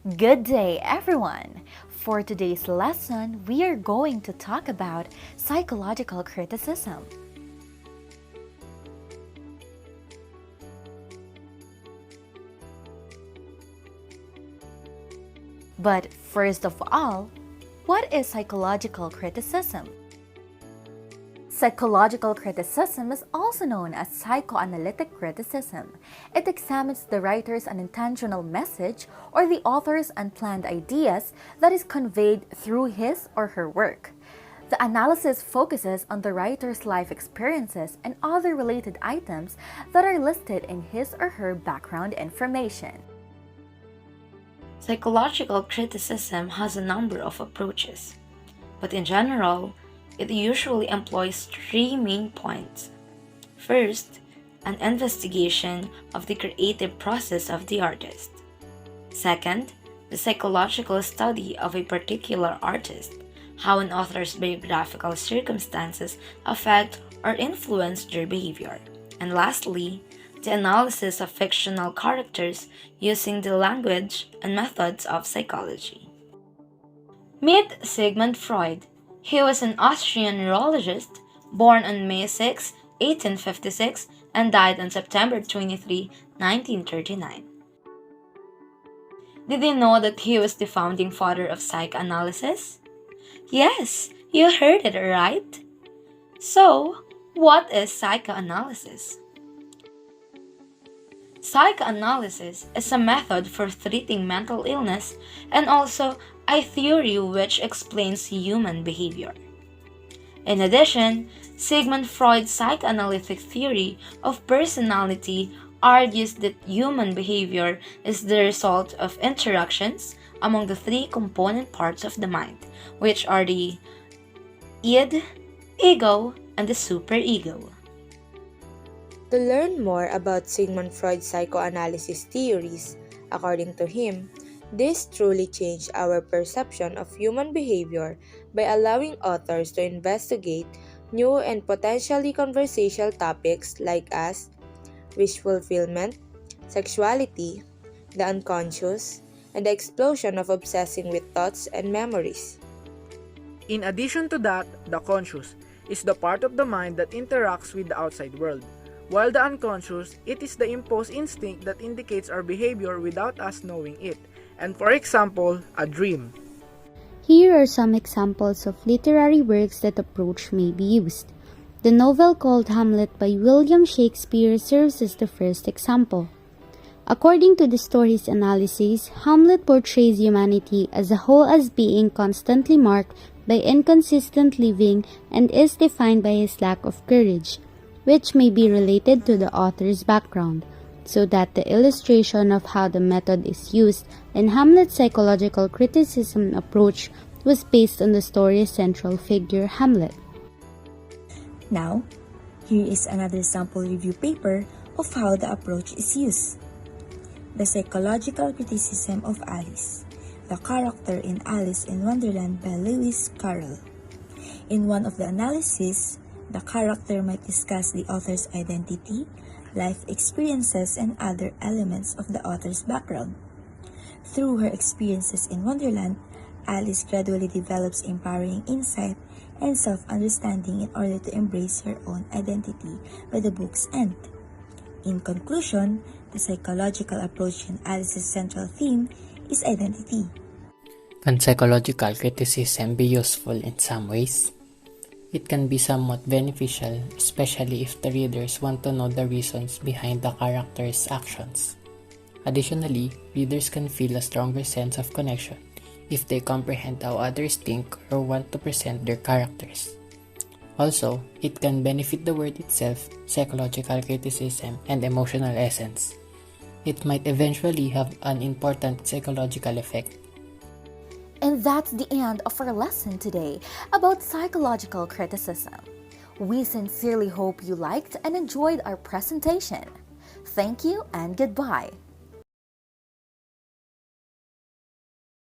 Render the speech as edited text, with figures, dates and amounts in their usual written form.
Good day, everyone! For today's lesson, we are going to talk about psychological criticism. But first of all, what is psychological criticism? Psychological criticism is also known as psychoanalytic criticism. It examines the writer's unintentional message or the author's unplanned ideas that is conveyed through his or her work. The analysis focuses on the writer's life experiences and other related items that are listed in his or her background information. Psychological criticism has a number of approaches, but in general, it usually employs three main points. First, an investigation of the creative process of the artist. Second, the psychological study of a particular artist, how an author's biographical circumstances affect or influence their behavior. And lastly, the analysis of fictional characters using the language and methods of psychology. Meet Sigmund Freud. He was an Austrian neurologist, born on May 6, 1856, and died on September 23, 1939. Did you know that he was the founding father of psychoanalysis? Yes, you heard it right. So, what is psychoanalysis? Psychoanalysis is a method for treating mental illness and also a theory which explains human behavior. In addition, Sigmund Freud's psychoanalytic theory of personality argues that human behavior is the result of interactions among the three component parts of the mind, which are the id, ego, and the superego. To learn more about Sigmund Freud's psychoanalysis theories, according to him, this truly changed our perception of human behavior by allowing authors to investigate new and potentially controversial topics like as wish fulfillment, sexuality, the unconscious, and the explosion of obsessing with thoughts and memories. In addition to that, the conscious is the part of the mind that interacts with the outside world, while the unconscious, it is the impulse instinct that indicates our behavior without us knowing it, and for example, a dream. Here are some examples of literary works that approach may be used. The novel called Hamlet by William Shakespeare serves as the first example. According to the story's analysis, Hamlet portrays humanity as a whole as being constantly marked by inconsistent living and is defined by his lack of courage, which may be related to the author's background, so that the illustration of how the method is used in Hamlet's psychological criticism approach was based on the story's central figure, Hamlet. Now, here is another sample review paper of how the approach is used. The Psychological Criticism of Alice, the character in Alice in Wonderland by Lewis Carroll. In one of the analyses, the character might discuss the author's identity, life experiences, and other elements of the author's background. Through her experiences in Wonderland, Alice gradually develops empowering insight and self-understanding in order to embrace her own identity by the book's end. In conclusion, the psychological approach in Alice's central theme is identity. Can psychological criticism be useful in some ways? It can be somewhat beneficial, especially if the readers want to know the reasons behind the character's actions. Additionally, readers can feel a stronger sense of connection if they comprehend how others think or want to present their characters. Also, it can benefit the word itself, psychological criticism, and emotional essence. It might eventually have an important psychological effect. And that's the end of our lesson today about psychological criticism. We sincerely hope you liked and enjoyed our presentation. Thank you and goodbye.